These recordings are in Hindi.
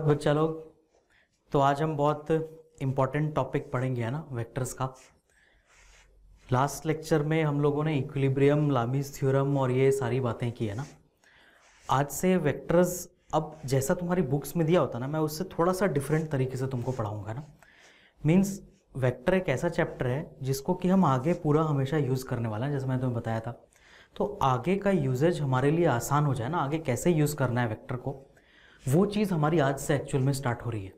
तो चलो, तो आज हम बहुत इम्पॉर्टेंट टॉपिक पढ़ेंगे, है ना, वेक्टर्स का। लास्ट लेक्चर में हम लोगों ने इक्विलिब्रियम, लामीज थ्योरम और ये सारी बातें की है ना। आज से वेक्टर्स, अब जैसा तुम्हारी बुक्स में दिया होता ना, मैं उससे थोड़ा सा डिफरेंट तरीके से तुमको पढ़ाऊंगा ना। मीन्स वेक्टर एक ऐसा चैप्टर है जिसको कि हम आगे पूरा हमेशा यूज़ करने वाला है, जैसे मैंने तुम्हें बताया था। तो आगे का यूजेज हमारे लिए आसान हो जाए ना, आगे कैसे यूज़ करना है वेक्टर को, वो चीज़ हमारी आज से एक्चुअल में स्टार्ट हो रही है।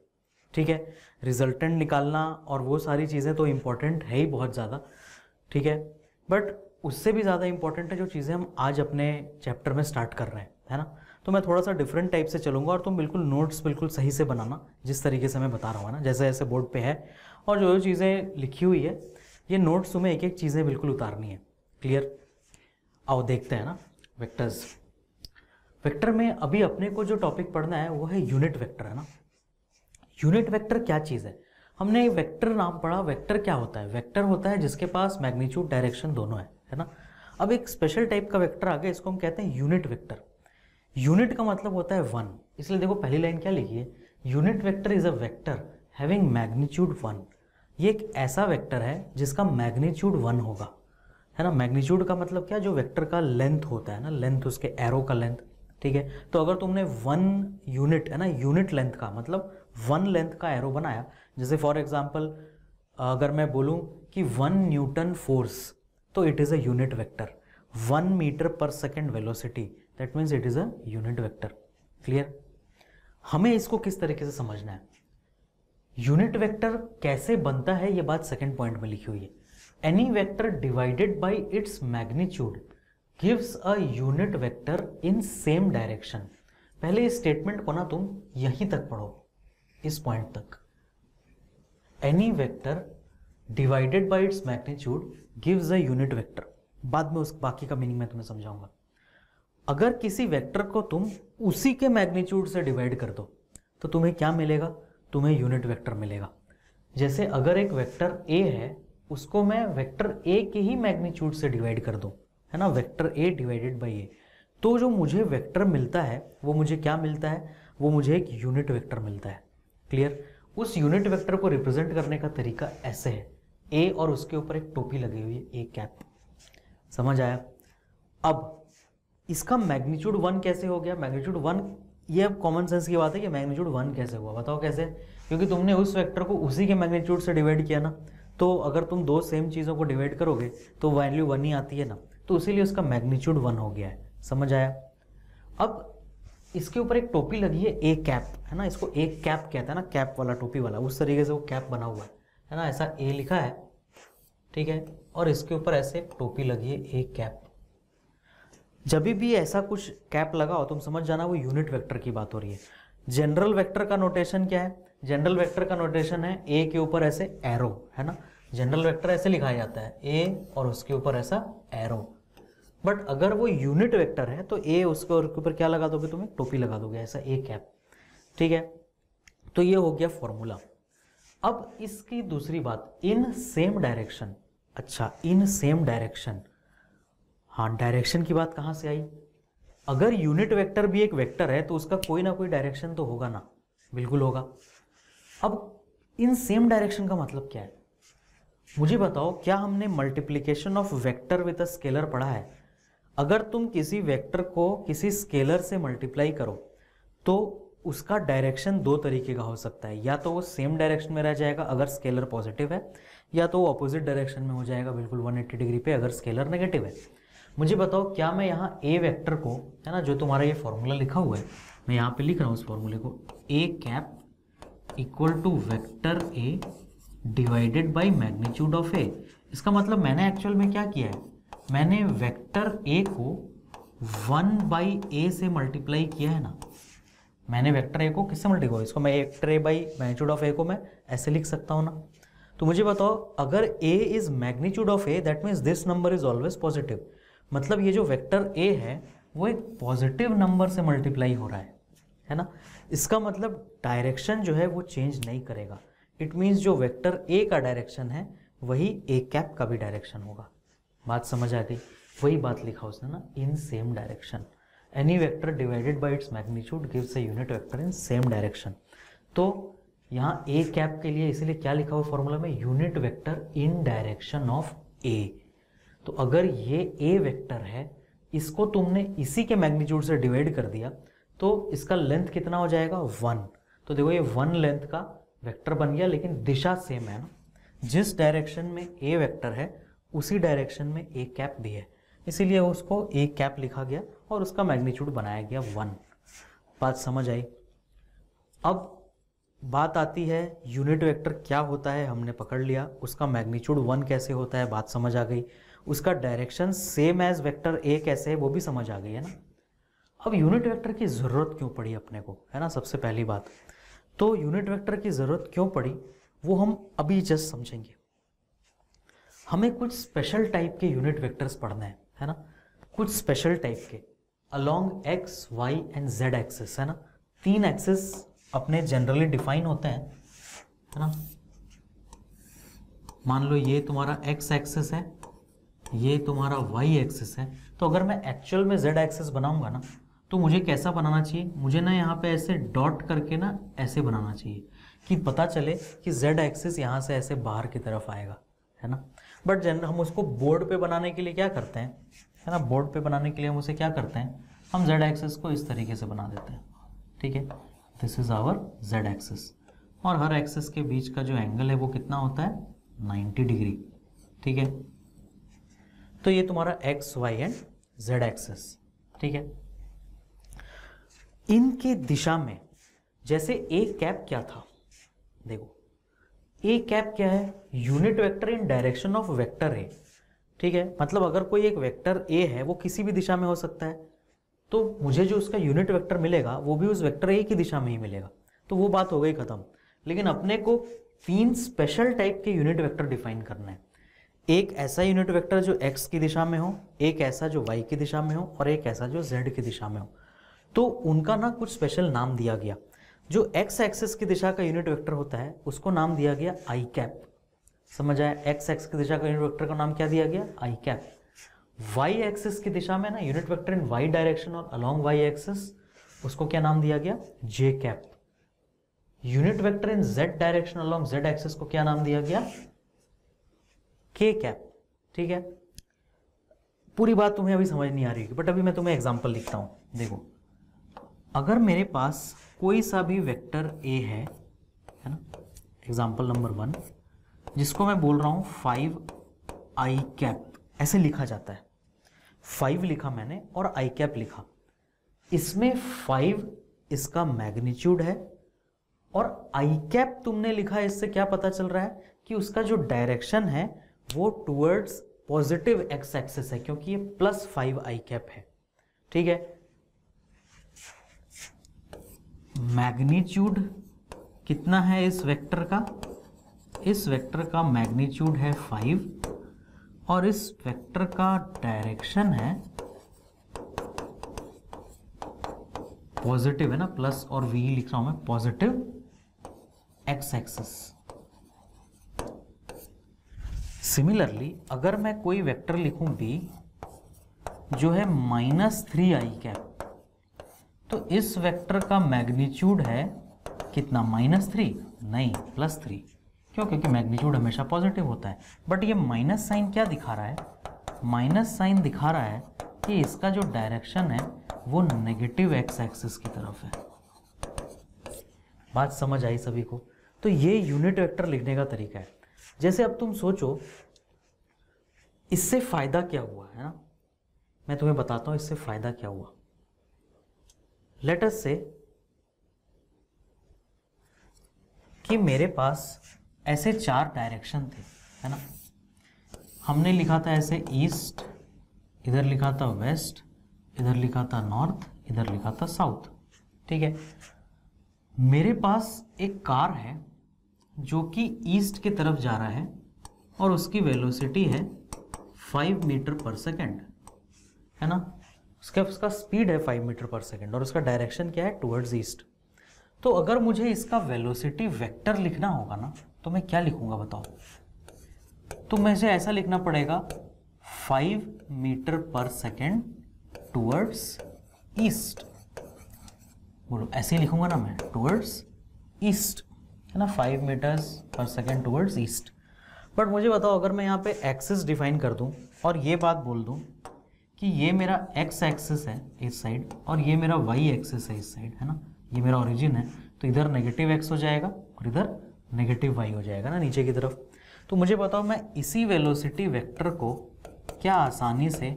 ठीक है, रिजल्टेंट निकालना और वो सारी चीज़ें तो इम्पॉर्टेंट है ही बहुत ज़्यादा, ठीक है, बट उससे भी ज़्यादा इम्पॉर्टेंट है जो चीज़ें हम आज अपने चैप्टर में स्टार्ट कर रहे हैं, है ना। तो मैं थोड़ा सा डिफरेंट टाइप से चलूँगा और तुम बिल्कुल नोट्स बिल्कुल सही से बनाना, जिस तरीके से मैं बता रहा हूँ ना, जैसे जैसे बोर्ड पे है और जो जो चीज़ें लिखी हुई है, ये नोट्स तुम्हें एक एक चीज़ें बिल्कुल उतारनी है। क्लियर? आओ देखते हैं ना वेक्टर्स। वेक्टर में अभी अपने को जो टॉपिक पढ़ना है वो है यूनिट वेक्टर, है ना। यूनिट वेक्टर क्या चीज़ है? हमने वेक्टर नाम पढ़ा। वेक्टर क्या होता है? वेक्टर होता है जिसके पास मैग्नीट्यूड, डायरेक्शन दोनों है ना। अब एक स्पेशल टाइप का वेक्टर आ गया, इसको हम कहते हैं यूनिट वेक्टर। यूनिट का मतलब होता है वन, इसलिए देखो पहली लाइन क्या लिखी है, unit vector is a vector having magnitude one. ये एक ऐसा वेक्टर है जिसका मैग्नीट्यूड वन होगा, है ना। मैग्नीट्यूड का मतलब क्या? जो वेक्टर का लेंथ होता है ना, लेंथ, उसके एरो का लेंथ, ठीक है। तो अगर तुमने वन यूनिट, है ना, यूनिट लेंथ का मतलब वन लेंथ का एरो बनाया, जैसे फॉर एग्जांपल अगर मैं बोलूं कि 1 न्यूटन फोर्स, तो it is a unit vector. 1 metre per second velocity, that means it is a unit vector. Clear? हमें इसको किस तरीके से समझना है, यूनिट वेक्टर कैसे बनता है, ये बात सेकेंड पॉइंट में लिखी हुई है। Any vector divided by its magnitude gives a unit vector in same direction. पहले इस स्टेटमेंट को ना तुम यहीं तक पढ़ो, इस पॉइंट तक। Any vector divided by its magnitude gives a unit vector. बाद में उस बाकी का मीनिंग मैं तुम्हें समझाऊंगा। अगर किसी वेक्टर को तुम उसी के मैग्नीट्यूड से डिवाइड कर दो तो तुम्हें क्या मिलेगा? तुम्हें यूनिट वेक्टर मिलेगा। जैसे अगर एक वेक्टर ए है, उसको मैं वेक्टर ए के ही मैग्नीट्यूड से डिवाइड कर दूं, है ना, वेक्टर ए डिवाइडेड बाई ए, तो जो मुझे वेक्टर मिलता है वो मुझे क्या मिलता है? वो मुझे एक यूनिट वेक्टर मिलता है। क्लियर? उस यूनिट वेक्टर को रिप्रेजेंट करने का तरीका ऐसे है, ए और उसके ऊपर एक टोपी लगी हुई है, ए कैप। समझ आया? अब इसका मैग्नीट्यूड वन कैसे हो गया? मैग्नीट्यूड वन, ये अब कॉमन सेंस की बात है कि मैग्नीट्यूड वन कैसे हुआ, बताओ कैसे? क्योंकि तुमने उस वेक्टर को उसी के मैग्नीट्यूड से डिवाइड किया ना। तो अगर तुम दो सेम चीज़ों को डिवाइड करोगे तो वैल्यू वन ही आती है ना, तो इसीलिए उसका मैग्नीट्यूड वन हो गया है। समझ आया? अब इसके ऊपर एक टोपी लगी है, ए कैप, है ना, इसको ए कैप कहते हैं ना, कैप वाला, टोपी वाला, उस तरीके से वो कैप बना हुआ है ना, ऐसा ए लिखा है, ठीक है, और इसके ऊपर ऐसे टोपी लगी है, ए कैप। जब भी ऐसा कुछ कैप लगा हो तुम समझ जाना वो यूनिट वेक्टर की बात हो रही है। जनरल वेक्टर का नोटेशन क्या है? जनरल वेक्टर का नोटेशन है ए के ऊपर ऐसे एरो, है ना। जनरल वेक्टर ऐसे लिखा जाता है, ए और उसके ऊपर ऐसा एरो। बट अगर वो यूनिट वेक्टर है तो ए उसके ऊपर क्या लगा दोगे? तुम्हें टोपी लगा दोगे, ऐसा ए कैप, ठीक है। तो ये हो गया फॉर्मूला। अब इसकी दूसरी बात, इन सेम डायरेक्शन। अच्छा, इन सेम डायरेक्शन, हाँ, डायरेक्शन की बात कहाँ से आई? अगर यूनिट वेक्टर भी एक वेक्टर है तो उसका कोई ना कोई डायरेक्शन तो होगा ना, बिल्कुल होगा। अब इन सेम डायरेक्शन का मतलब क्या है? मुझे बताओ, क्या हमने multiplication of vector with a scalar पढ़ा है? अगर तुम किसी वेक्टर को किसी स्केलर से मल्टीप्लाई करो तो उसका डायरेक्शन दो तरीके का हो सकता है, या तो वो सेम डायरेक्शन में रह जाएगा अगर स्केलर पॉजिटिव है, या तो वो ऑपोजिट डायरेक्शन में हो जाएगा बिल्कुल 180 डिग्री पे अगर स्केलर नेगेटिव है। मुझे बताओ, क्या मैं यहाँ ए वेक्टर को, है ना, जो तुम्हारा ये फॉर्मूला लिखा हुआ है, मैं यहाँ पे लिख रहा हूँ उस फॉर्मूले को, A cap equal to vector A divided by magnitude of A. इसका मतलब मैंने एक्चुअल में क्या किया है, मैंने वेक्टर ए को 1 बाई ए से मल्टीप्लाई किया है ना। मैंने वेक्टर ए को किससे मल्टीप्लाई, इसको मैं vector A by magnitude of A को मैं ऐसे लिख सकता हूँ ना। तो मुझे बताओ, अगर A is magnitude of A, that means this number is always positive. मतलब ये जो वेक्टर ए है वो एक पॉजिटिव नंबर से मल्टीप्लाई हो रहा है ना। इसका मतलब डायरेक्शन जो है वो चेंज नहीं करेगा। इट मीन्स जो वेक्टर ए का डायरेक्शन है वही ए कैप का भी डायरेक्शन होगा। बात समझ आ गई? वही बात लिखा उसने ना, in same direction, any vector divided by its magnitude gives a unit vector in same direction. तो यहाँ ए कैप के लिए इसीलिए क्या लिखा हुआ फॉर्मूला में, unit vector in direction of A. तो अगर ये ए वेक्टर है, इसको तुमने इसी के मैग्नीट्यूड से डिवाइड कर दिया तो इसका लेंथ कितना हो जाएगा 1। तो देखो ये 1 लेंथ का वेक्टर बन गया, लेकिन दिशा सेम है ना, जिस डायरेक्शन में ए वेक्टर है उसी डायरेक्शन में ए कैप भी है, इसीलिए उसको ए कैप लिखा गया और उसका मैग्नीट्यूड बनाया गया 1। बात समझ आई। अब बात आती है यूनिट वेक्टर क्या होता है, हमने पकड़ लिया, उसका मैग्नीट्यूड 1 कैसे होता है, बात समझ आ गई, उसका direction same as vector A कैसे है वो भी समझ आ गई है ना। अब यूनिट वेक्टर की ज़रूरत क्यों पड़ी अपने को, है ना, सबसे पहली बात तो यूनिट वेक्टर की ज़रूरत क्यों पड़ी वो हम अभी जस्ट समझेंगे। हमें कुछ स्पेशल टाइप के यूनिट वेक्टर्स पढ़ने हैं, है ना, कुछ स्पेशल टाइप के along X Y and Z axis, है ना, 3 एक्सिस अपने जनरली डिफाइन होते हैं, है ना। मान लो ये तुम्हारा एक्स एक्सिस है, ये तुम्हारा वाई एक्सिस है। तो अगर मैं एक्चुअल में जेड एक्सिस बनाऊंगा ना तो मुझे कैसा बनाना चाहिए, मुझे ना यहाँ पे ऐसे डॉट करके ना ऐसे बनाना चाहिए कि पता चले कि जेड एक्सिस यहाँ से ऐसे बाहर की तरफ आएगा, है ना। बट हम उसको बोर्ड पे बनाने के लिए क्या करते हैं, है ना, बोर्ड पे बनाने के लिए हम उसे क्या करते हैं, हम जेड एक्सिस को इस तरीके से बना देते हैं, ठीक है। This is our Z axis, और हर एक्सिस के बीच का जो एंगल है वो कितना होता है 90 डिग्री, ठीक है। तो ये तुम्हारा X Y and Z axis, ठीक है। इनके दिशा में जैसे ए कैप क्या था, देखो ए कैप क्या है, unit vector in direction of vector A, ठीक है। मतलब अगर कोई एक वेक्टर ए है वो किसी भी दिशा में हो सकता है, तो मुझे जो उसका यूनिट वेक्टर मिलेगा वो भी उस वेक्टर ए की दिशा में ही मिलेगा, तो वो बात हो गई खत्म। लेकिन अपने को 3 स्पेशल टाइप के यूनिट वेक्टर डिफाइन करना है। एक ऐसा यूनिट वेक्टर जो x की दिशा में हो, एक ऐसा जो y की दिशा में हो, और एक ऐसा जो z की दिशा में हो। तो उनका ना कुछ स्पेशल नाम दिया गया। जो x एक्सिस की दिशा का यूनिट वेक्टर होता है उसको नाम दिया गया आई कैप, समझ आया। x एक्सिस की दिशा का यूनिट वेक्टर का नाम क्या दिया गया, आई कैप। y एक्सिस की दिशा में ना यूनिट वेक्टर इन y डायरेक्शन और अलोंग y एक्सिस, उसको क्या नाम दिया गया, j कैप। यूनिट वेक्टर इन z direction along z axis को क्या नाम दिया गया, k कैप, ठीक है। पूरी बात तुम्हें अभी समझ नहीं आ रही, बट अभी मैं तुम्हें एग्जांपल लिखता हूं। देखो अगर मेरे पास कोई सा भी वेक्टर a है ना, एग्जांपल नंबर 1, जिसको मैं बोल रहा हूं 5 आई कैप, ऐसे लिखा जाता है, 5 लिखा मैंने और आई कैप लिखा। इसमें 5 इसका मैग्नीट्यूड है और आई कैप तुमने लिखा है, इससे क्या पता चल रहा है कि उसका जो डायरेक्शन है वो टुवर्ड्स पॉजिटिव एक्स एक्सिस है, क्योंकि ये +5 आई कैप है, ठीक है। मैग्नीट्यूड कितना है इस वेक्टर का, इस वेक्टर का मैग्नीट्यूड है 5 और इस वेक्टर का डायरेक्शन है पॉजिटिव, है ना, प्लस और v लिख रहा हूं मैं, पॉजिटिव एक्स एक्सिस। सिमिलरली अगर मैं कोई वेक्टर लिखूं b जो है -3 आई कैप, तो इस वेक्टर का मैग्नीट्यूड है कितना, -3 नहीं +3, क्यों, क्योंकि मैग्नीट्यूड हमेशा पॉजिटिव होता है। बट ये माइनस साइन क्या दिखा रहा है, माइनस साइन दिखा रहा है कि इसका जो डायरेक्शन है वो नेगेटिव एक्स एक्सिस की तरफ है। बात समझ आई सभी को। तो ये यूनिट वेक्टर लिखने का तरीका है। जैसे अब तुम सोचो इससे फायदा क्या हुआ, है ना, मैं तुम्हें बताता हूं इससे फायदा क्या हुआ। लेट अस से कि मेरे पास ऐसे 4 डायरेक्शन थे, है ना, हमने लिखा था ऐसे ईस्ट, इधर लिखा था वेस्ट, इधर लिखा था नॉर्थ, इधर लिखा था साउथ, ठीक है। मेरे पास एक कार है जो कि ईस्ट की तरफ जा रहा है और उसकी वेलोसिटी है 5 मीटर पर सेकेंड, है ना, उसका स्पीड है 5 मीटर पर सेकेंड और उसका डायरेक्शन क्या है, टुवर्ड्स ईस्ट। तो अगर मुझे इसका वेलोसिटी वेक्टर लिखना होगा ना, तो मैं क्या लिखूंगा बताओ। तो मुझे ऐसा लिखना पड़ेगा 5 metre per second towards east, बोलो ऐसे ही लिखूंगा ना मैं, टुवर्ड्स ईस्ट, है ना, 5 मीटर्स पर सेकेंड टुवर्ड्स ईस्ट। बट मुझे बताओ, अगर मैं यहाँ पे एक्सिस डिफाइन कर दूँ और ये बात बोल दूँ कि ये मेरा एक्स एक्सिस है इस साइड और ये मेरा वाई एक्सिस है इस साइड, है ना, ये मेरा ओरिजिन है, तो इधर नेगेटिव एक्स हो जाएगा और इधर नेगेटिव वाई हो जाएगा ना नीचे की तरफ। तो मुझे बताओ, मैं इसी वेलोसिटी वेक्टर को क्या आसानी से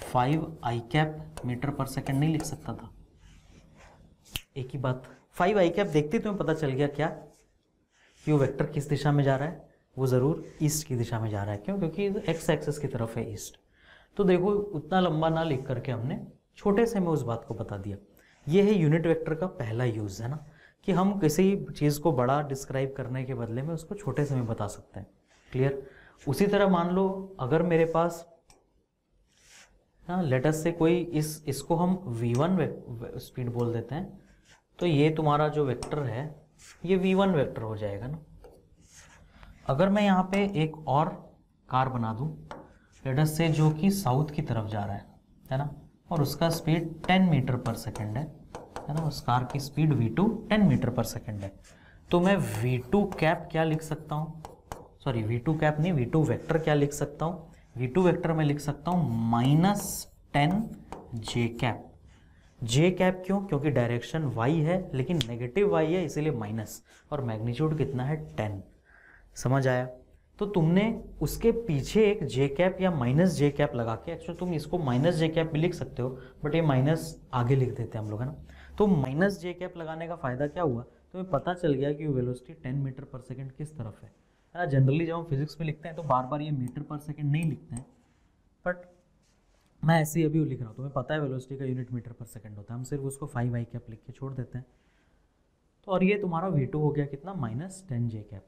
5 आई कैप मीटर पर सेकेंड नहीं लिख सकता था? एक ही बात, 5 आई कैप देखते तुम्हें पता चल गया क्या कि वो वेक्टर किस दिशा में जा रहा है, वो ज़रूर ईस्ट की दिशा में जा रहा है। क्यों? क्योंकि एक्स एक्सिस की तरफ है ईस्ट। तो देखो, उतना लंबा ना लिख करके हमने छोटे से में उस बात को बता दिया। ये है यूनिट वेक्टर का पहला यूज़, है ना, कि हम किसी चीज़ को बड़ा डिस्क्राइब करने के बदले में उसको छोटे से में बता सकते हैं। क्लियर? उसी तरह मान लो अगर मेरे पास, हाँ, लेटस से कोई इसको हम v1 स्पीड बोल देते हैं, तो ये तुम्हारा जो वेक्टर है ये v1 वेक्टर हो जाएगा ना। अगर मैं यहाँ पे एक और कार बना दूँ लेटस से जो कि साउथ की तरफ जा रहा है ना, और उसका स्पीड 10 मीटर पर सेकेंड है ना, उस कार की speed v2 10 metre per second है, तो मैं v2 कैप क्या लिख सकता हूँ, सॉरी v2 कैप नहीं, v2 वेक्टर क्या लिख सकता हूँ, v2 वेक्टर में लिख सकता हूँ -10 j कैप। j कैप क्यों? क्योंकि डायरेक्शन y है लेकिन नेगेटिव y है, इसीलिए माइनस, और मैग्नीट्यूड कितना है 10। समझ आया? तो तुमने उसके पीछे एक j कैप या -j कैप लगा के, एक्चुअली तुम इसको -j कैप भी लिख सकते हो, बट ये माइनस आगे लिख देते हैं हम लोग, है ना। तो -j कैप लगाने का फायदा क्या हुआ, तुम्हें पता चल गया कि वेलोसिटी 10 मीटर पर सेकेंड किस तरफ है ना। जनरली जब हम फिजिक्स में लिखते हैं तो बार बार ये मीटर पर सेकेंड नहीं लिखते हैं, बट मैं ऐसे ही अभी लिख रहा हूँ, तुम्हें पता है वेलोसिटी का यूनिट मीटर पर सेकेंड होता है, हम सिर्फ उसको 5 आई कैप लिख के छोड़ देते हैं। तो और ये तुम्हारा v2 हो गया कितना, -10 j कैप।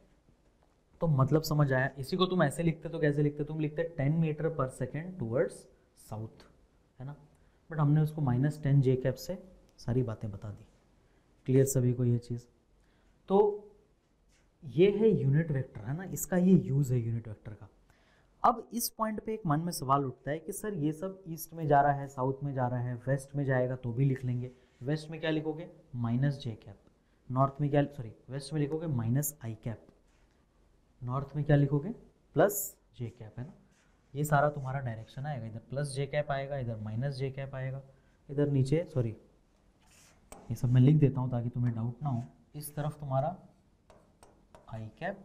तो मतलब समझ आया? इसी को तुम ऐसे लिखते तो कैसे लिखते, तुम लिखते 10 metre per second towards south, है ना, बट हमने उसको -10 j कैप से सारी बातें बता दी। क्लियर सभी को ये चीज़? तो ये है यूनिट वेक्टर, है ना, इसका ये यूज़ है यूनिट वेक्टर का। अब इस पॉइंट पे एक मन में सवाल उठता है कि सर ये सब ईस्ट में जा रहा है, साउथ में जा रहा है, वेस्ट में जाएगा तो भी लिख लेंगे। वेस्ट में क्या लिखोगे, -j कैप, नॉर्थ में क्या, सॉरी वेस्ट में लिखोगे -i कैप, नॉर्थ में क्या लिखोगे +j कैप, है ना। ये सारा तुम्हारा डायरेक्शन आएगा, इधर +j कैप आएगा, इधर -j कैप आएगा, इधर नीचे, सॉरी ये सब मैं लिख देता हूँ ताकि तुम्हें डाउट ना हो, इस तरफ तुम्हारा i कैप,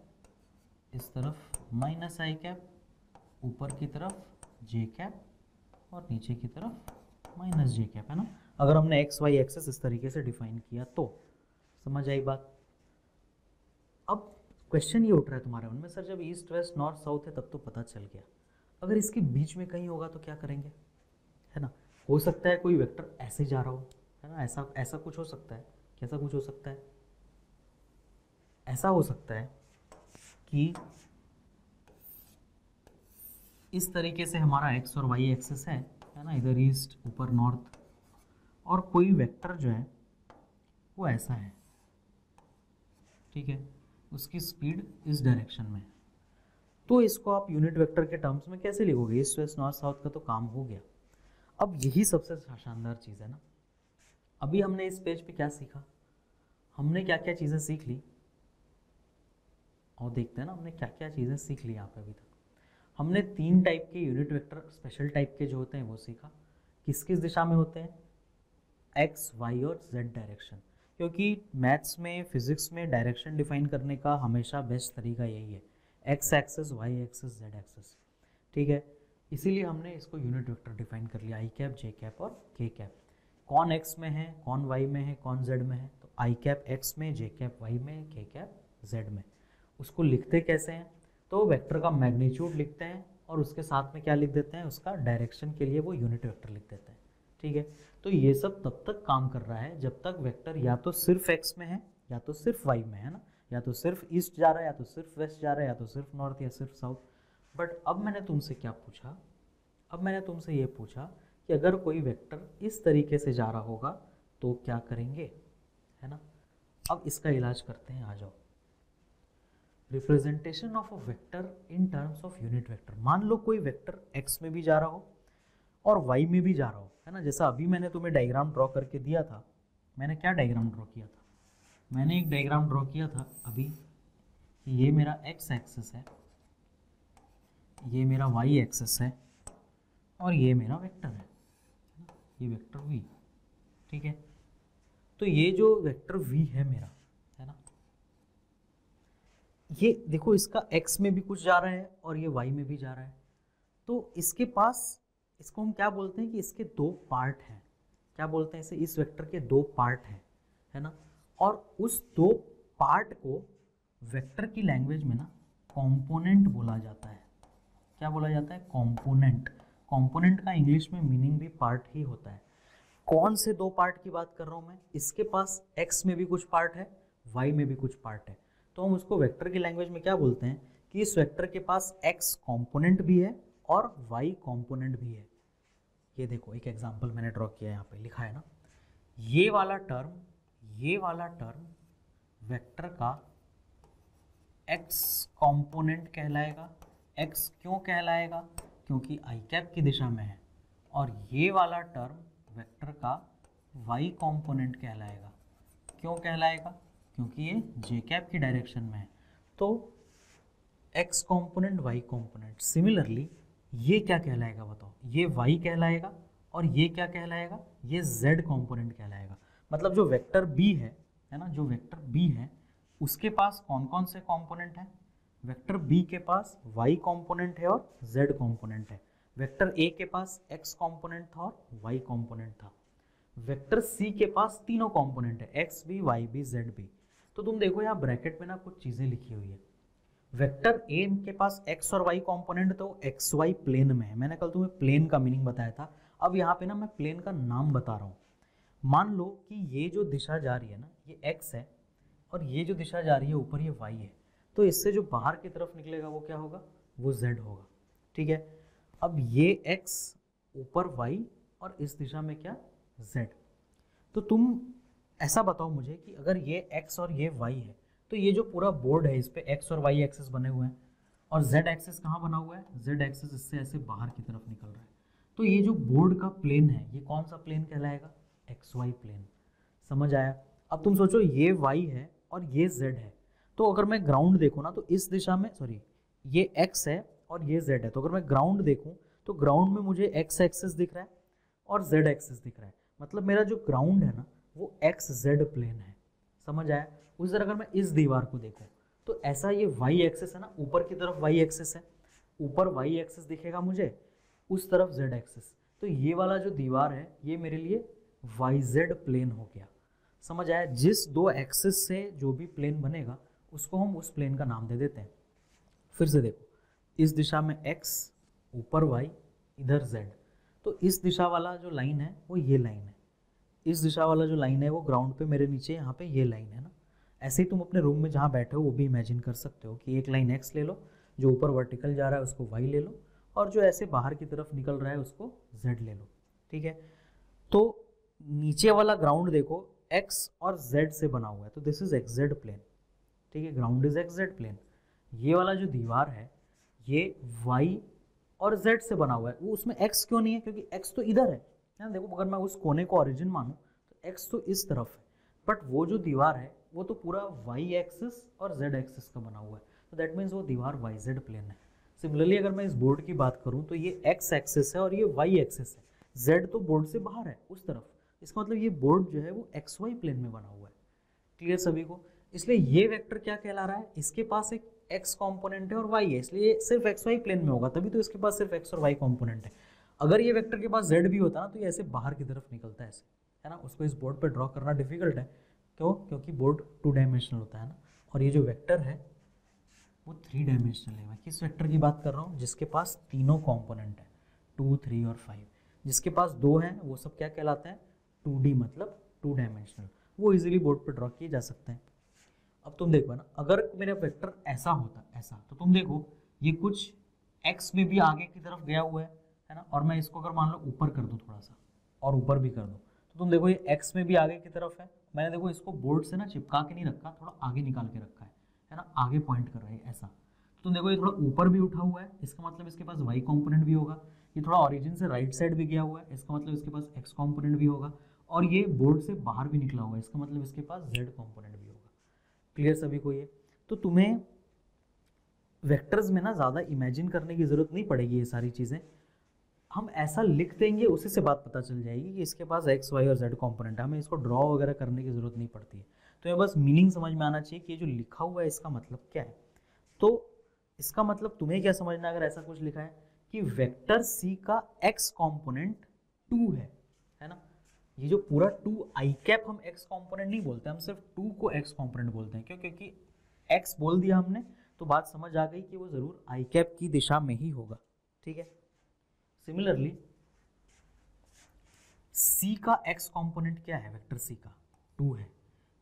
इस तरफ -i कैप, ऊपर की तरफ j कैप और नीचे की तरफ -j कैप, है ना। अगर हमने एक्स वाई एक्सेस इस तरीके से डिफाइन किया तो समझ आई बात। अब क्वेश्चन ये उठ रहा है तुम्हारे मन में, सर जब ईस्ट वेस्ट नॉर्थ साउथ है तब तो पता चल गया, अगर इसके बीच में कहीं होगा तो क्या करेंगे, है ना। हो सकता है कोई वेक्टर ऐसे जा रहा हो, है ना, ऐसा कुछ हो सकता है। कैसा कुछ हो सकता है? ऐसा हो सकता है कि इस तरीके से हमारा एक्स और वाई एक्सिस है ना, इधर ईस्ट ऊपर नॉर्थ, और कोई वेक्टर जो है वो ऐसा है, ठीक है, उसकी स्पीड इस डायरेक्शन में। तो इसको आप यूनिट वेक्टर के टर्म्स में कैसे लिखोगे, ईस्ट वेस्ट नॉर्थ साउथ का तो काम हो गया। अब यही सबसे शानदार चीज़ है ना। अभी हमने इस पेज पे क्या सीखा, हमने क्या क्या चीज़ें सीख ली, और देखते हैं ना हमने क्या क्या चीज़ें सीख ली यहाँ पे अभी तक। हमने 3 टाइप के यूनिट वेक्टर, स्पेशल टाइप के जो होते हैं वो सीखा, किस किस दिशा में होते हैं, एक्स वाई और जेड डायरेक्शन। क्योंकि मैथ्स में, फिजिक्स में डायरेक्शन डिफाइन करने का हमेशा बेस्ट तरीका यही है, X axis, Y axis, Z axis, ठीक है। इसीलिए हमने इसको यूनिट वेक्टर डिफाइन कर लिया, आई कैप, जे कैप और के कैप। कौन एक्स में है, कौन वाई में है, कौन जेड में है, तो आई कैप एक्स में, जे कैप वाई में, के कैप जेड में। उसको लिखते कैसे हैं, तो वेक्टर का मैग्नीट्यूड लिखते हैं और उसके साथ में क्या लिख देते हैं, उसका डायरेक्शन के लिए वो यूनिट वेक्टर लिख देते हैं, ठीक है। तो ये सब तब तक काम कर रहा है जब तक वेक्टर या तो सिर्फ एक्स में है या तो सिर्फ वाई में, है ना, या तो सिर्फ ईस्ट जा रहा है या तो सिर्फ वेस्ट जा रहा है या तो सिर्फ नॉर्थ या सिर्फ साउथ। बट अब मैंने तुमसे क्या पूछा, अब मैंने तुमसे ये पूछा कि अगर कोई वेक्टर इस तरीके से जा रहा होगा तो क्या करेंगे, है ना। अब इसका इलाज करते हैं, आ जाओ। Representation of a vector in terms of unit vector. मान लो कोई वेक्टर एक्स में भी जा रहा हो और y में भी जा रहा हो, है ना। जैसा अभी मैंने तुम्हें डायग्राम ड्रॉ करके दिया था, मैंने क्या डायग्राम ड्रॉ किया था, मैंने एक डायग्राम ड्रॉ किया था अभी कि ये मेरा x एक्सिस है, ये मेरा y एक्सिस है, और ये मेरा वेक्टर है, ये वेक्टर v, ठीक है। तो ये जो वेक्टर v है मेरा, है ना, ये देखो इसका x में भी कुछ जा रहा है और ये y में भी जा रहा है, तो इसके पास, इसको हम क्या बोलते हैं कि इसके दो पार्ट हैं, क्या बोलते हैं इसे, इस वेक्टर के दो पार्ट हैं, है ना। और उस दो पार्ट को वेक्टर की लैंग्वेज में ना कंपोनेंट बोला जाता है। क्या बोला जाता है, कंपोनेंट। कंपोनेंट का इंग्लिश में मीनिंग भी पार्ट ही होता है। कौन से दो पार्ट की बात कर रहा हूं मैं, इसके पास x में भी कुछ पार्ट है, y में भी कुछ पार्ट है, तो हम उसको वेक्टर की लैंग्वेज में क्या बोलते हैं कि इस वेक्टर के पास x कंपोनेंट भी है और y कंपोनेंट भी है। ये देखो एक एग्जांपल मैंने ड्रॉ किया है, यहाँ पे लिखा है ना, ये वाला टर्म वेक्टर का x कंपोनेंट कहलाएगा। x क्यों कहलाएगा, क्योंकि i कैप की दिशा में है, और ये वाला टर्म वेक्टर का y कंपोनेंट कहलाएगा। क्यों कहलाएगा, क्योंकि ये j कैप की डायरेक्शन में है। तो x component y component, similarly ये क्या कहलाएगा बताओ, ये y कहलाएगा, और ये क्या कहलाएगा, ये z कंपोनेंट कहलाएगा। मतलब जो वेक्टर b है ना, जो वेक्टर b है उसके पास कौन कौन से कंपोनेंट हैं, वेक्टर b के पास y कंपोनेंट है और z कंपोनेंट है। वेक्टर a के पास x कंपोनेंट था और y कंपोनेंट था। वेक्टर c के पास तीनों कंपोनेंट है, x भी, y भी, z भी। तो तुम देखो यहाँ ब्रैकेट में ना कुछ चीजें लिखी हुई है। वेक्टर a के पास x और y कंपोनेंट तो xy प्लेन में है, मैंने कल तुम्हें प्लेन का मीनिंग बताया था। अब यहाँ पे ना मैं प्लेन का नाम बता रहा हूँ। मान लो कि ये जो दिशा जा रही है ना, ये x है, और ये जो दिशा जा रही है ऊपर, ये y है, तो इससे जो बाहर की तरफ निकलेगा वो क्या होगा, वो z होगा, ठीक है। अब ये x ऊपर y और इस दिशा में क्या, z। तो तुम ऐसा बताओ मुझे कि अगर ये x और ये y है, तो ये जो पूरा बोर्ड है इस पे x और y एक्सिस बने हुए हैं, और z एक्सिस कहाँ बना हुआ है, z एक्सिस इससे ऐसे बाहर की तरफ निकल रहा है। तो ये जो बोर्ड का प्लेन है, ये कौन सा प्लेन कहलाएगा, xy प्लेन। समझ आया। अब तुम सोचो ये y है और ये z है, तो अगर मैं ग्राउंड देखूँ ना, तो इस दिशा में, सॉरी, ये x है और ये z है, तो अगर मैं ग्राउंड देखूँ तो ग्राउंड में मुझे x एक्सिस दिख रहा है और z एक्सिस दिख रहा है। मतलब मेरा जो ग्राउंड है ना वो xz प्लेन है। समझ आया। उस तरह अगर मैं इस दीवार को देखूं तो ऐसा ये y एक्सिस है ना, ऊपर की तरफ y एक्सिस है, ऊपर y एक्सिस दिखेगा मुझे, उस तरफ z एक्सिस। तो ये वाला जो दीवार है ये मेरे लिए yz प्लेन हो गया। समझ आया। जिस दो एक्सिस से जो भी प्लेन बनेगा उसको हम उस प्लेन का नाम दे देते हैं। फिर से देखो, इस दिशा में x, ऊपर y, इधर z। तो इस दिशा वाला जो लाइन है वो ये लाइन है, इस दिशा वाला जो लाइन है वो ग्राउंड पे मेरे नीचे यहाँ पे ये लाइन है ना। ऐसे ही तुम अपने रूम में जहाँ बैठे हो वो भी इमेजिन कर सकते हो कि एक लाइन x ले लो, जो ऊपर वर्टिकल जा रहा है उसको y ले लो, और जो ऐसे बाहर की तरफ निकल रहा है उसको z ले लो, ठीक है। तो नीचे वाला ग्राउंड देखो x और z से बना हुआ है, तो दिस इज xz प्लेन, ठीक है, ग्राउंड इज xz प्लेन। ये वाला जो दीवार है ये y और z से बना हुआ है, वो उसमें x क्यों नहीं है, क्योंकि x तो इधर है ना। देखो अगर मैं उस कोने को ओरिजिन मानूं तो x तो इस तरफ है, बट वो जो दीवार है वो तो पूरा y एक्सिस और z एक्सिस का बना हुआ है, तो दैट मीन्स वो दीवार yz प्लेन है। सिमिलरली अगर मैं इस बोर्ड की बात करूं तो ये x एक्सिस है और ये y एक्सिस है, z तो बोर्ड से बाहर है उस तरफ, इसका मतलब ये बोर्ड जो है वो xy प्लेन में बना हुआ है। क्लियर सभी को। इसलिए ये वेक्टर क्या कहला रहा है, इसके पास एक x कंपोनेंट है और y है, इसलिए ये सिर्फ xy प्लेन में होगा, तभी तो इसके पास सिर्फ x और y कंपोनेंट है। अगर ये वेक्टर के पास z भी होता ना तो ये ऐसे बाहर की तरफ निकलता है ऐसे, है ना। उसको इस बोर्ड पे ड्रॉ करना डिफिकल्ट है, क्यों, क्योंकि बोर्ड 2 डायमेंशनल होता है ना, और ये जो वेक्टर है वो 3 डायमेंशनल है। मैं किस वेक्टर की बात कर रहा हूँ, जिसके पास तीनों कंपोनेंट है, 2, 3 और 5। जिसके पास 2 हैं वो सब क्या कहलाते हैं, 2D, मतलब 2 डायमेंशनल। वो इजीली बोर्ड पे ड्रॉ किए जा सकते हैं। अब तुम देखो ना, अगर मेरा वेक्टर ऐसा होता, ऐसा, तो तुम देखो ये कुछ x में भी आगे की तरफ गया हुआ है ना, और मैं इसको अगर मान लो ऊपर कर दूं थोड़ा सा, और ऊपर भी कर दूं, तो तुम देखो ये x में भी आगे की तरफ है। मैंने देखो इसको बोर्ड से ना चिपका के नहीं रखा, थोड़ा आगे निकाल के रखा है ना, आगे पॉइंट कर रहा है ऐसा। तो तुम देखो ये थोड़ा ऊपर भी उठा हुआ है, इसका मतलब इसके पास y कंपोनेंट भी होगा। ये थोड़ा ओरिजिन से राइट साइड भी गया हुआ है, इसका मतलब इसके पास x कॉम्पोनेंट भी होगा, और ये बोर्ड से बाहर भी निकला हुआ है, इसका मतलब इसके पास z कॉम्पोनेंट भी होगा। क्लियर सभी को ये? तो तुम्हें वेक्टर्स में ना ज़्यादा इमेजिन करने की ज़रूरत नहीं पड़ेगी, ये सारी चीज़ें हम ऐसा लिख देंगे, उसी से बात पता चल जाएगी कि इसके पास x, y और z कॉम्पोनेंट है, हमें इसको ड्रॉ वगैरह करने की ज़रूरत नहीं पड़ती है। तो ये बस मीनिंग समझ में आना चाहिए कि ये जो लिखा हुआ है इसका मतलब क्या है। तो इसका मतलब तुम्हें क्या समझना है अगर ऐसा कुछ लिखा है कि वेक्टर c का x कॉम्पोनेंट 2 है ना। ये जो पूरा 2 आई कैप हम x कॉम्पोनेंट नहीं बोलते, हम सिर्फ 2 को x कॉम्पोनेंट बोलते हैं। क्यों? क्योंकि x बोल दिया हमने तो बात समझ आ गई कि वो ज़रूर आई कैप की दिशा में ही होगा। ठीक है। सिमिलरली c का x कॉम्पोनेंट क्या है? वेक्टर c का 2 है।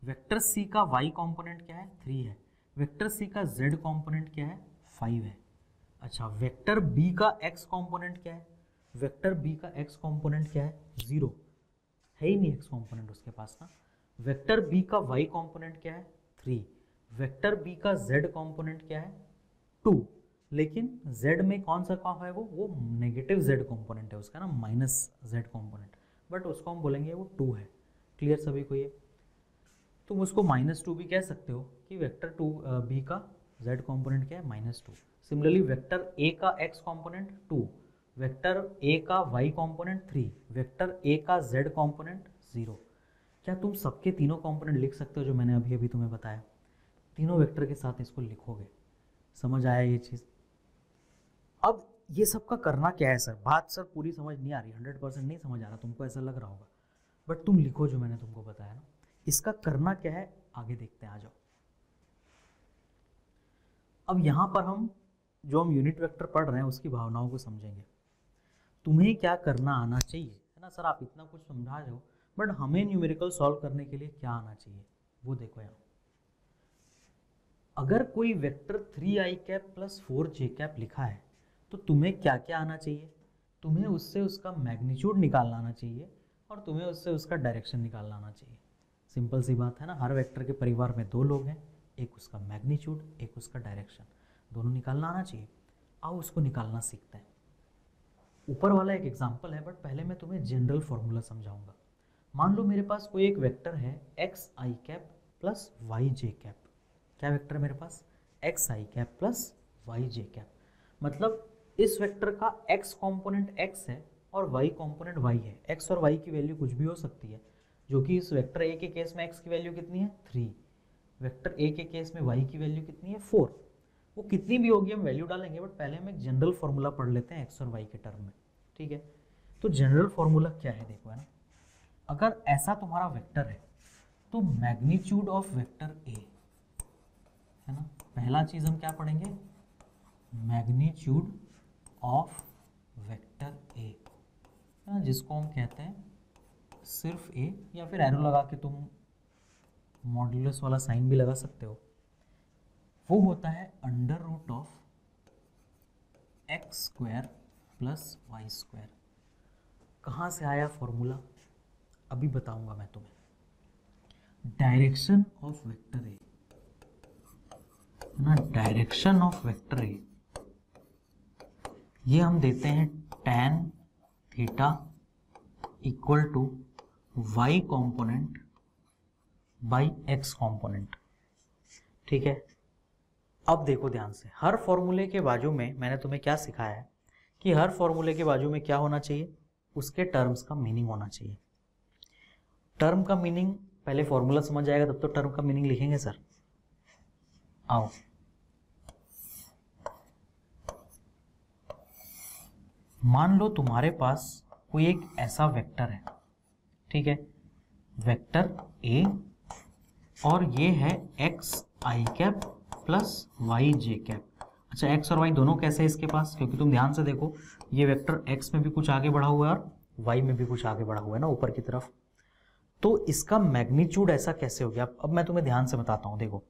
वेक्टर c का y कॉम्पोनेंट क्या है? 3 है। वेक्टर c का z कॉम्पोनेंट क्या है? 5 है। अच्छा, वेक्टर b का x कॉम्पोनेंट क्या है? वेक्टर b का x कॉम्पोनेंट क्या है? 0 है ही नहीं x कॉम्पोनेंट उसके पास ना। वेक्टर b का y कॉम्पोनेंट क्या है? 3। वेक्टर b का z कॉम्पोनेंट क्या है? 2। लेकिन z में कौन सा काम है? वो नेगेटिव z कॉम्पोनेंट है उसका ना, माइनस z कॉम्पोनेंट, बट उसको हम बोलेंगे वो 2 है। क्लियर सभी को ये? तुम उसको -2 भी कह सकते हो कि वेक्टर 2 b का z कॉम्पोनेंट क्या है? -2। सिमिलरली वेक्टर a का x कॉम्पोनेंट 2, वेक्टर a का y कॉम्पोनेंट 3, वेक्टर a का z कॉम्पोनेंट 0। क्या तुम सबके तीनों कॉम्पोनेंट लिख सकते हो जो मैंने अभी अभी तुम्हें बताया? तीनों वेक्टर के साथ इसको लिखोगे। समझ आया ये चीज़? अब ये सब का करना क्या है सर? बात सर पूरी समझ नहीं आ रही, 100% नहीं समझ आ रहा, तुमको ऐसा लग रहा होगा, बट तुम लिखो जो मैंने तुमको बताया ना। इसका करना क्या है आगे देखते हैं, आ जाओ। अब यहाँ पर हम जो हम यूनिट वेक्टर पढ़ रहे हैं उसकी भावनाओं को समझेंगे। तुम्हें क्या करना आना चाहिए, है ना सर? आप इतना कुछ समझा रहे हो, बट हमें न्यूमेरिकल सॉल्व करने के लिए क्या आना चाहिए वो देखो यहाँ। अगर कोई vector 3i cap plus 4j cap लिखा है तो तुम्हें क्या क्या आना चाहिए? तुम्हें उससे उसका मैग्नीट्यूड निकालना आना चाहिए और तुम्हें उससे उसका डायरेक्शन निकालना आना चाहिए। सिंपल सी बात है ना। हर वेक्टर के परिवार में 2 लोग हैं, एक उसका मैग्नीट्यूड, एक उसका डायरेक्शन, दोनों निकालना आना चाहिए। आओ उसको निकालना सीखते हैं। ऊपर वाला एक एग्जाम्पल है, बट पहले मैं तुम्हें जनरल फॉर्मूला समझाऊंगा। मान लो मेरे पास कोई एक वेक्टर है एक्स आई कैप प्लस वाई जे कैप। क्या वेक्टर है मेरे पास? एक्स आई कैप प्लस वाई जे कैप। मतलब इस वेक्टर का x कॉम्पोनेंट x है और y कॉम्पोनेंट y है। x और y की वैल्यू कुछ भी हो सकती है, जो कि इस वेक्टर a के केस में x की वैल्यू कितनी है? 3। वेक्टर a के केस में y की वैल्यू कितनी है? 4। वो कितनी भी होगी हम वैल्यू डालेंगे, बट पहले हम एक जनरल फॉर्मूला पढ़ लेते हैं x और y के टर्म में। ठीक है, तो जनरल फॉर्मूला क्या है देखो, है ना। अगर ऐसा तुम्हारा वेक्टर है तो मैग्नीट्यूड ऑफ वेक्टर a, है ना, पहला चीज हम क्या पढ़ेंगे? मैग्नीट्यूड ऑफ वेक्टर ए, है ना, जिसको हम कहते हैं सिर्फ ए, या फिर एरो लगा के तुम मॉड्यूलस वाला साइन भी लगा सकते हो। वो होता है under root of X square plus Y square. कहाँ से आया फॉर्मूला अभी बताऊंगा मैं तुम्हें। डायरेक्शन ऑफ वेक्टर ए, है ना, डायरेक्शन ऑफ वेक्टर ए ये हम देते हैं tan theta equal to y component by x component. ठीक है, अब देखो ध्यान से, हर फॉर्मूले के बाजू में मैंने तुम्हें क्या सिखाया है कि हर फॉर्मूले के बाजू में क्या होना चाहिए? उसके टर्म्स का मीनिंग होना चाहिए। टर्म का मीनिंग पहले फॉर्मूला समझ आएगा तब तो टर्म का मीनिंग लिखेंगे सर। आओ, मान लो तुम्हारे पास कोई एक ऐसा वेक्टर है, ठीक है, वेक्टर ए, और ये है एक्स आई कैप प्लस वाई जे कैप। अच्छा, एक्स और वाई दोनों कैसे है इसके पास? क्योंकि तुम ध्यान से देखो, ये वेक्टर एक्स में भी कुछ आगे बढ़ा हुआ है और वाई में भी कुछ आगे बढ़ा हुआ है ना, ऊपर की तरफ। तो इसका मैग्नीट्यूड ऐसा कैसे हो गया? अब मैं तुम्हें ध्यान से बताता हूं। देखो,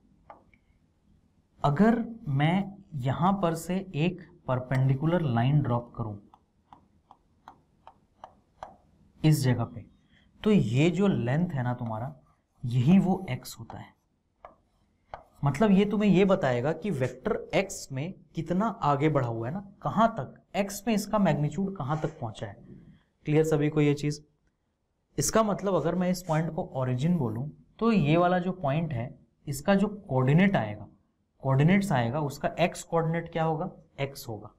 अगर मैं यहां पर से एक परपेंडिकुलर लाइन ड्रॉप करूं इस जगह पे, तो ये जो लेंथ है ना तुम्हारा, यही वो x होता है। मतलब ये तुम्हें ये बताएगा कि वेक्टर x में कितना आगे बढ़ा हुआ है ना, कहां तक x में इसका मैग्नीट्यूड कहां तक पहुंचा है। क्लियर सभी को ये चीज। इसका मतलब अगर मैं इस पॉइंट को ओरिजिन बोलूं तो ये वाला जो पॉइंट है इसका जो कोऑर्डिनेट आएगा, कोऑर्डिनेट्स आएगा, उसका x कोऑर्डिनेट क्या होगा, x होगा।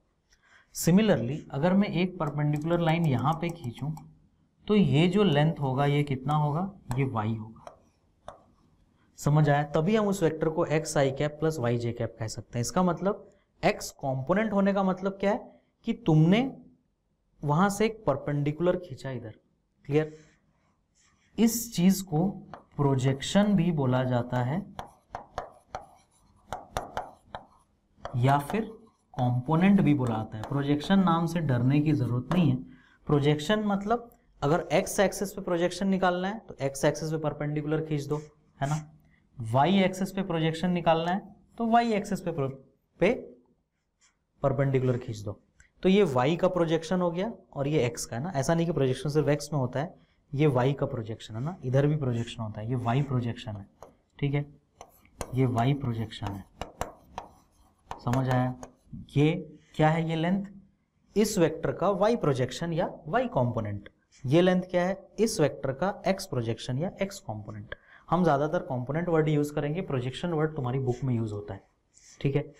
सिमिलरली अगर मैं एक परपेंडिकुलर लाइन यहां पे खींचूं तो ये जो लेंथ होगा ये कितना होगा, ये y होगा। समझ आया? तभी हम उस वेक्टर को एक्स आई कैप प्लस वाई जे कैप कह सकते हैं। इसका मतलब x कंपोनेंट होने का मतलब क्या है कि तुमने वहां से एक परपेंडिकुलर खींचा इधर। क्लियर? इस चीज को प्रोजेक्शन भी बोला जाता है या फिर कंपोनेंट भी बोला जाता है। प्रोजेक्शन नाम से डरने की जरूरत नहीं है। प्रोजेक्शन मतलब अगर x एक्सिस पे प्रोजेक्शन निकालना है तो x एक्सिस पे परपेंडिकुलर खींच दो, है ना। y एक्सिस पे प्रोजेक्शन निकालना है तो y एक्सिस पे परपेंडिकुलर खींच दो। तो ये y का प्रोजेक्शन हो गया और ये x का है ना। ऐसा नहीं कि प्रोजेक्शन सिर्फ x में होता है, ये y का प्रोजेक्शन है ना, इधर भी प्रोजेक्शन होता है, ये y प्रोजेक्शन है। ठीक है, ये y प्रोजेक्शन है। समझ आया? ये क्या है, ये लेंथ इस वेक्टर का y प्रोजेक्शन या y कंपोनेंट। ये लेंथ क्या है, इस वेक्टर का x प्रोजेक्शन या x कंपोनेंट। हम ज्यादातर कंपोनेंट वर्ड यूज करेंगे, प्रोजेक्शन वर्ड तुम्हारी बुक में यूज होता है। ठीक है।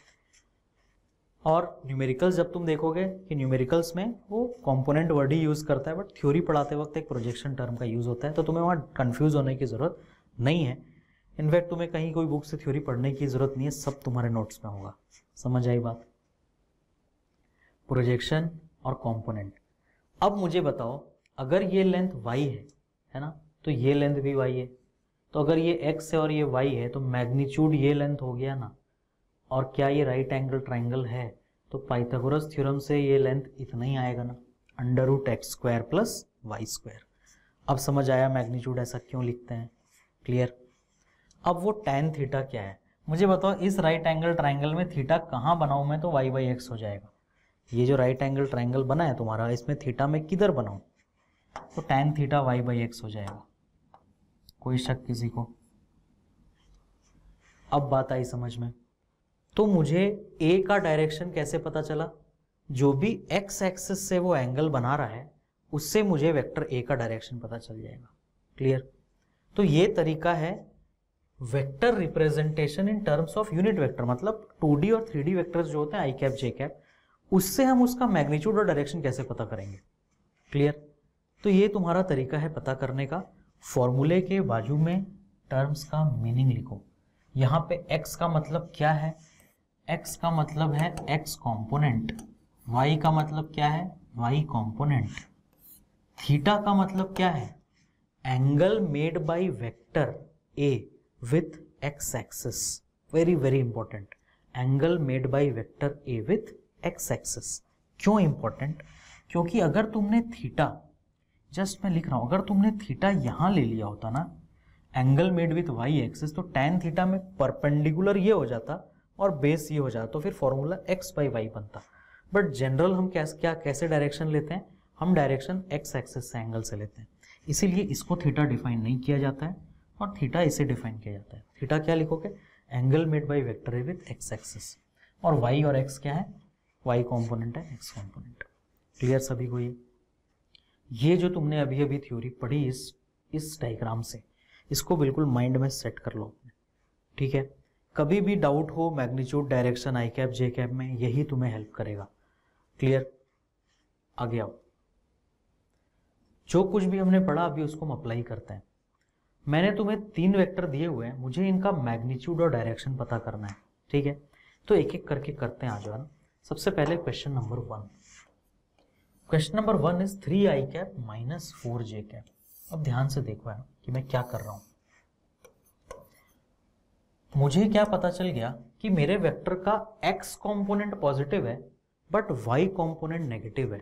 और न्यूमेरिकल्स जब तुम देखोगे कि न्यूमेरिकल्स में वो कंपोनेंट वर्ड ही यूज करता है, बट थ्योरी पढ़ाते वक्त एक प्रोजेक्शन टर्म का यूज होता है, तो तुम्हें वहां कंफ्यूज होने की जरूरत नहीं है। इनफैक्ट तुम्हें कहीं कोई बुक से थ्योरी पढ़ने की जरूरत नहीं है, सब तुम्हारे नोट्स में होगा। समझ आई बात? प्रोजेक्शन और कंपोनेंट। अब मुझे बताओ, अगर ये लेंथ y है ना, तो ये लेंथ भी y है। तो अगर ये x है और ये y है तो मैग्नीट्यूड ये लेंथ हो गया ना। और क्या ये राइट एंगल ट्राइंगल है, तो पाइथागोरस थ्योरम से ये लेंथ इतना ही आएगा ना, √x² प्लस y²। अब समझ आया मैग्नीट्यूड ऐसा क्यों लिखते हैं। क्लियर? अब वो tan थीटा क्या है मुझे बताओ। इस राइट एंगल ट्राइंगल में थीटा कहाँ बनाऊं मैं, तो y/x हो जाएगा। ये जो राइट एंगल ट्राइंगल बना है तुम्हारा, इसमें थीटा में किधर बनाऊं, तो tan थीटा y/x हो जाएगा। कोई शक किसी को? अब बात आई समझ में। तो मुझे a का डायरेक्शन कैसे पता चला, जो भी x एक्सिस से वो एंगल बना रहा है उससे मुझे वेक्टर a का डायरेक्शन पता चल जाएगा। क्लियर? तो ये तरीका है vector representation in terms of unit vector. मतलब 2D और 3D वेक्टर्स जो होते हैं आई कैप जे कैप, उससे हम उसका मैग्नीट्यूड और डायरेक्शन कैसे पता करेंगे। क्लियर? तो ये तुम्हारा तरीका है पता करने का। फॉर्मूले के बाजू में टर्म्स का मीनिंग लिखो। यहाँ पे x का मतलब क्या है, x का मतलब है x कंपोनेंट, y का मतलब क्या है, y कंपोनेंट, थीटा का मतलब क्या है, angle made by vector a with x axis. Very very important, angle made by vector a with x axis. क्यों इंपॉर्टेंट? क्योंकि अगर तुमने थीटा, जस्ट मैं लिख रहा हूं, अगर तुमने थीटा यहां ले लिया होता ना, angle made with y axis, तो tan थीटा में परपेंडिकुलर ये हो जाता और बेस ये हो जाता, तो फिर फॉर्मूला x/y बनता। बट जनरल हम कैसे डायरेक्शन लेते हैं, हम डायरेक्शन x एक्सिस से एंगल से लेते हैं, इसीलिए इसको थीटा डिफाइन नहीं किया जाता है और थीटा इसे डिफाइन किया जाता है। थीटा क्या लिखोगे, angle made by vector A with x axis, और y और x क्या है, y कंपोनेंट है, x कंपोनेंट। क्लियर सभी को? ये जो तुमने अभी अभी थ्योरी पढ़ी इस डायग्राम से, इसको बिल्कुल माइंड में सेट कर लो। ठीक है? कभी भी डाउट हो मैग्नीट्यूड, डायरेक्शन, आई कैप जे कैप में, यही तुम्हें हेल्प करेगा। क्लियर? आगे आओ। जो कुछ भी हमने पढ़ा अभी उसको हम अप्लाई करते हैं। मैंने तुम्हें 3 वेक्टर दिए हुए हैं, मुझे इनका मैग्नीट्यूड और डायरेक्शन पता करना है। ठीक है? तो एक एक करके करते हैं। आ जाओ ना। सबसे पहले question number 1। Question number 1 is 3i cap minus 4j cap. अब ध्यान से देखो है कि मैं क्या कर रहा हूं। मुझे क्या पता चल गया कि मेरे वेक्टर का x कंपोनेंट पॉजिटिव है बट y कंपोनेंट नेगेटिव है।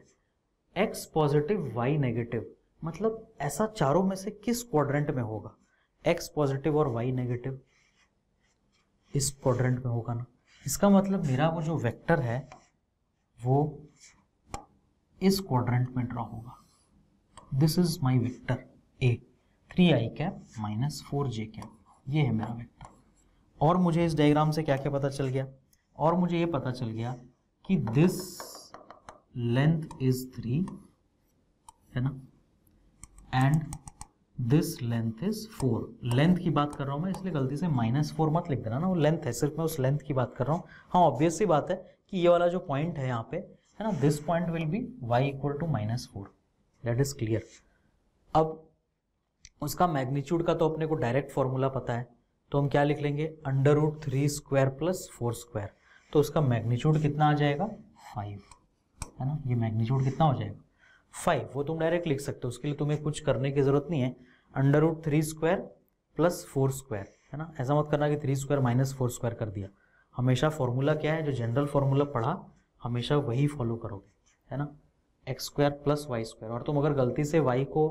x पॉजिटिव y नेगेटिव, मतलब ऐसा चारों में से किस क्वाड्रेंट में होगा, x पॉजिटिव और y नेगेटिव इस क्वाड्रेंट में होगा ना। इसका मतलब मेरा वो जो वेक्टर है वो इस क्वाड्रेंट में ड्रॉ होगा। This is my vector a, 3i cap minus 4j cap, ये है मेरा वेक्टर। और मुझे इस डायग्राम से क्या क्या पता चल गया, और मुझे ये पता चल गया कि दिस लेंथ इज 3 है ना, and this length is 4। Length की बात कर रहा हूं मैं, इसलिए गलती से -4 मत लिख देना ना, वो लेंथ है, सिर्फ मैं उस लेंथ की बात कर रहा हूँ। हाँ ऑब्वियस सी बात है कि ये वाला जो पॉइंट है यहाँ पे है ना, this point will be y equal to -4, that is clear. अब उसका मैग्नीट्यूड का तो अपने को डायरेक्ट फॉर्मूला पता है, तो हम क्या लिख लेंगे, √3 स्क्वायर प्लस 4 स्क्वायर, तो उसका मैग्नीट्यूड कितना आ जाएगा 5 है ना, ये मैग्नीट्यूड कितना हो जाएगा 5, वो तुम डायरेक्ट लिख सकते हो, उसके लिए तुम्हें कुछ करने की जरूरत नहीं है। √3 स्क्वायर प्लस 4 स्क्वायर है ना, ऐसा मत करना कि 3 स्क्वायर माइनस 4 स्क्वायर कर दिया, हमेशा फॉर्मूला क्या है, जो जनरल फॉर्मूला पढ़ा हमेशा वही फॉलो करोगे है ना, x square plus Y square. और तुम अगर गलती से y को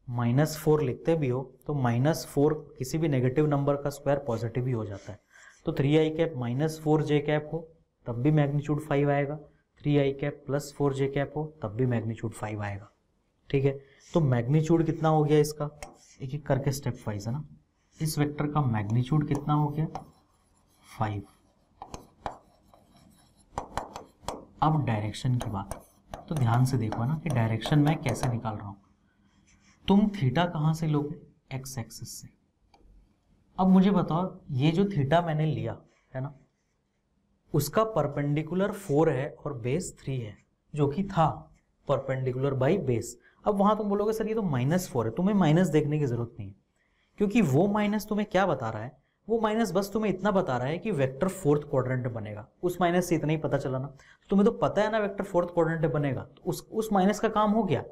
-4 लिखते भी हो तो -4 किसी भी नेगेटिव नंबर का स्क्वायर पॉजिटिव ही हो जाता है, तो 3i कैप -4j कैप हो तब भी मैग्नीट्यूड 5 आएगा, 3i cap plus 4j cap हो तब भी मैग्नीट्यूड 5 आएगा। ठीक है, तो मैग्नीट्यूड कितना हो गया इसका, एक एक करके स्टेप वाइज है ना, इस वेक्टर का मैग्नीट्यूड कितना हो गया 5। अब डायरेक्शन की बात, तो ध्यान से देखो ना कि डायरेक्शन मैं कैसे निकाल रहा हूं। तुम थीटा कहां से लोगे, एक्स एक्सिस से। अब मुझे बताओ ये जो थीटा मैंने लिया है ना, उसका परपेंडिकुलर 4 है और बेस 3 है, जो कि था परपेंडिकुलर बाई बेस। अब वहां तुम बोलोगे सर ये तो -4 है, तुम्हें माइनस देखने की जरूरत नहीं है, क्योंकि वो माइनस तुम्हें क्या बता रहा है, वो माइनस बस तुम्हें इतना बता रहा है कि वेक्टर 4th क्वाड्रेंट में बनेगा। उस माइनस से इतना ही पता चला ना, तुम्हें तो पता है ना वेक्टर 4th क्वाड्रेंट में बनेगा, तो उस माइनस का काम हो गया।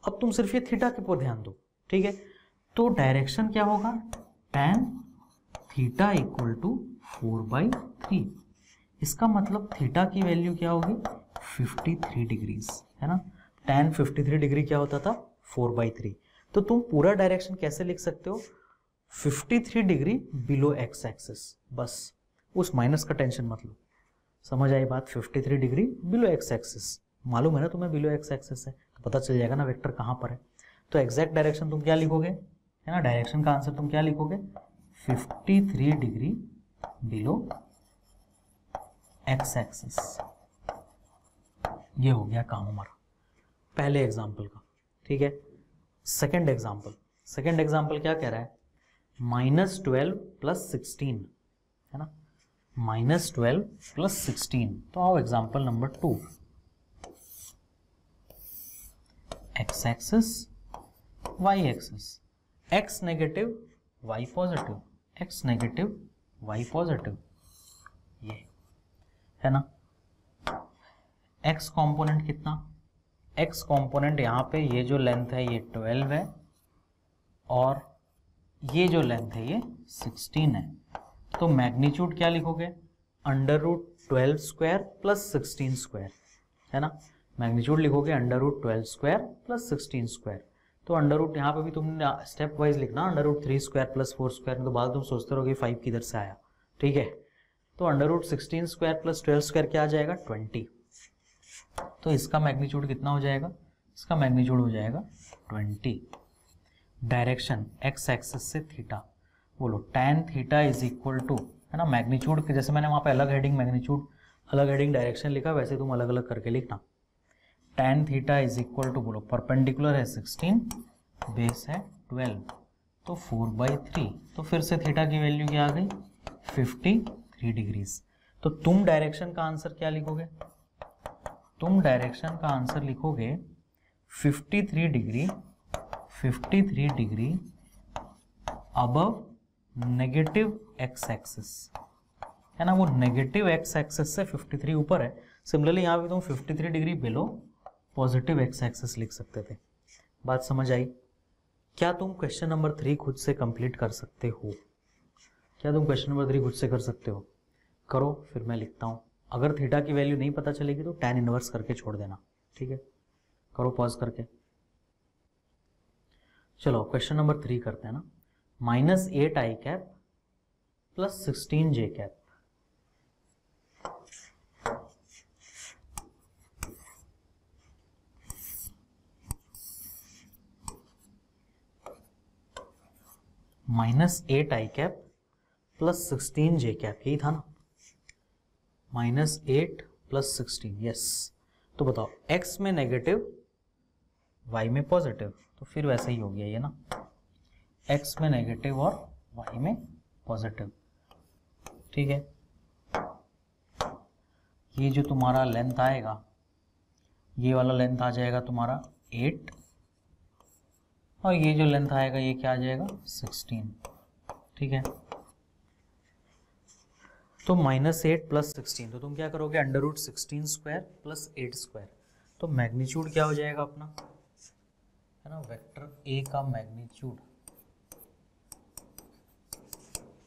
अब तुम सिर्फ ये थीटा के ऊपर ध्यान दो, ठीक है, तो डायरेक्शन क्या होगा, tan थीटा इक्वल टू 4/3। इसका मतलब थीटा की वैल्यू क्या होगी 53 डिग्रीज है ना, tan 53 डिग्री क्या होता था 4/3। तो तुम पूरा डायरेक्शन कैसे लिख सकते हो, 53 डिग्री बिलो एक्स एक्सिस, बस उस माइनस का टेंशन मत लो, समझ आई बात। 53 डिग्री बिलो एक्स एक्सिस, मालूम है ना तुम्हें बिलो एक्स एक्सिस है, तो पता चल जाएगा ना वेक्टर कहाँ पर है। तो एग्जैक्ट डायरेक्शन तुम क्या लिखोगे है ना, डायरेक्शन का आंसर तुम क्या लिखोगे 53 डिग्री बिलो एक्स एक्सिस। ये हो गया काम हमारा पहले एग्जाम्पल का। ठीक है, सेकेंड एग्जाम्पल क्या कह रहा है, -12 + 16 है ना, -12 + 16। तो आओ example number 2, X axis Y axis, X negative Y positive, X negative Y positive, ये है ना। एक्स कंपोनेंट कितना, एक्स कंपोनेंट यहाँ पे ये जो लेंथ है ये 12 है और ये जो लेंथ है ये 16 है, तो मैग्नीट्यूड क्या लिखोगे √12 स्क्वायर प्लस 16 स्क्वायर है ना, मैग्नीट्यूड लिखोगे √12 स्क्वायर प्लस 16 स्क्वायर। तो अंडर यहाँ पे भी तुमने स्टेप वाइज लिखना, √3 स्क्वायर प्लस 4 स्क्वायर में तो बाद तुम सोचते रहोगे 5 किधर से आया। ठीक है, तो √16 स्क्वायर प्लस 12 स्क्वायर क्या आ जाएगा 20। तो इसका मैग्नीट्यूड कितना हो जाएगा, इसका मैग्नीट्यूड हो जाएगा 20। डायरेक्शन एक्स एक्सिस से थीटा, बोलो tan theta is equal to है ना, मैग्नीट्यूड जैसे मैंने वहां पे अलग हेडिंग मैग्नीट्यूड अलग हेडिंग डायरेक्शन लिखा, वैसे तुम अलग अलग करके लिखना। tan theta is equal to, बोलो परपेंडिकुलर है 16, बेस है 12, तो 4/3। तो फिर से थीटा की वैल्यू क्या आ गई 53 डिग्रीज। तो तुम डायरेक्शन का आंसर क्या लिखोगे, तुम डायरेक्शन का आंसर लिखोगे 53 degree above negative x axis है ना, वो नेगेटिव एक्स एक्सिस से 53 ऊपर है। सिमिलरली यहाँ पे तुम 53 degree below positive x axis लिख सकते थे। बात समझ आई? क्या तुम क्वेश्चन नंबर 3 खुद से कंप्लीट कर सकते हो? क्या तुम क्वेश्चन नंबर 3 खुद से कर सकते हो? करो, फिर मैं लिखता हूँ। अगर थीटा की वैल्यू नहीं पता चलेगी तो tan इनवर्स करके छोड़ देना। ठीक है, करो पॉज करके। चलो क्वेश्चन नंबर 3 करते हैं ना। -8i cap plus 16j cap, -8i cap plus 16 जे कैप, यही था ना, -8 + 16, यस। तो बताओ x में नेगेटिव y में पॉजिटिव, तो फिर वैसे ही हो गया ये ना, x में नेगेटिव और y में पॉजिटिव, ठीक है। ये जो तुम्हारा लेंथ आएगा, ये वाला लेंथ आ जाएगा तुम्हारा 8, और ये जो लेंथ आएगा ये क्या आ जाएगा 16, ठीक है। तो -8 + 16, तो तुम क्या करोगे, √16² + 8², तो मैग्नीट्यूड क्या हो जाएगा अपना, है ना, वेक्टर ए का मैग्नीट्यूड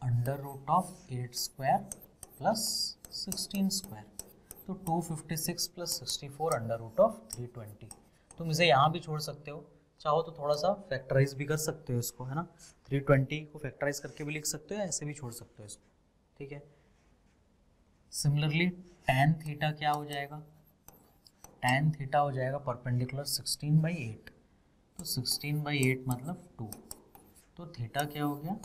√8² + 16², तो 256 + 64 √320। तुम इसे यहाँ भी छोड़ सकते हो, चाहो तो थोड़ा सा फैक्टराइज भी कर सकते हो इसको, है ना, 320 को फैक्टराइज करके भी लिख सकते हो, ऐसे भी छोड़ सकते हो इसको, ठीक है। सिमिलरली tan थीटा क्या हो जाएगा, tan थीटा हो जाएगा परपेंडिकुलर 16/8, तो 16/8 मतलब 2, तो थीटा क्या हो गया,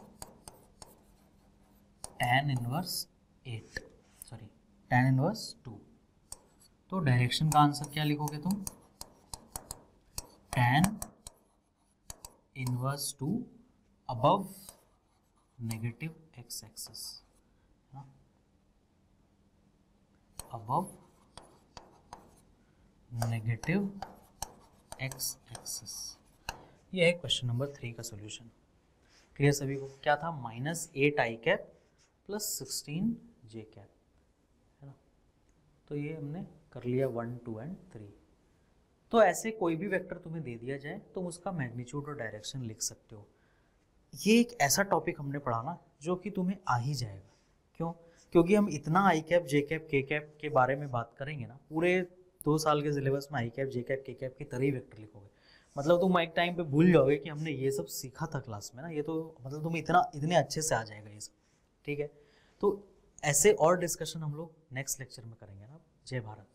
tan इनवर्स 2। तो डायरेक्शन का आंसर क्या लिखोगे तुम, tan inverse 2 above negative x axis, above negative x axis. ये है क्वेश्चन नंबर 3 का सॉल्यूशन। क्लियर सभी को, क्या था, -8 i कैप + 16 j कैप, है ना। तो ये हमने कर लिया 1, 2 एंड 3। तो ऐसे कोई भी वेक्टर तुम्हें दे दिया जाए तुम उसका मैग्नीट्यूड और डायरेक्शन लिख सकते हो। ये एक ऐसा टॉपिक हमने पढ़ा ना जो कि तुम्हें आ ही जाएगा। क्यों? क्योंकि हम इतना आई कैप जे कैप के कैप के बारे में बात करेंगे ना, पूरे 2 साल के सिलेबस में आई कैप जे कैप के कैप की तरह ही वेक्टर लिखोगे। मतलब तुम एक टाइम पे भूल जाओगे कि हमने ये सब सीखा था क्लास में ना, ये तो मतलब तुम इतने अच्छे से आ जाएगा ये सब, ठीक है। तो ऐसे और डिस्कशन हम लोग नेक्स्ट लेक्चर में करेंगे ना। जय भारत।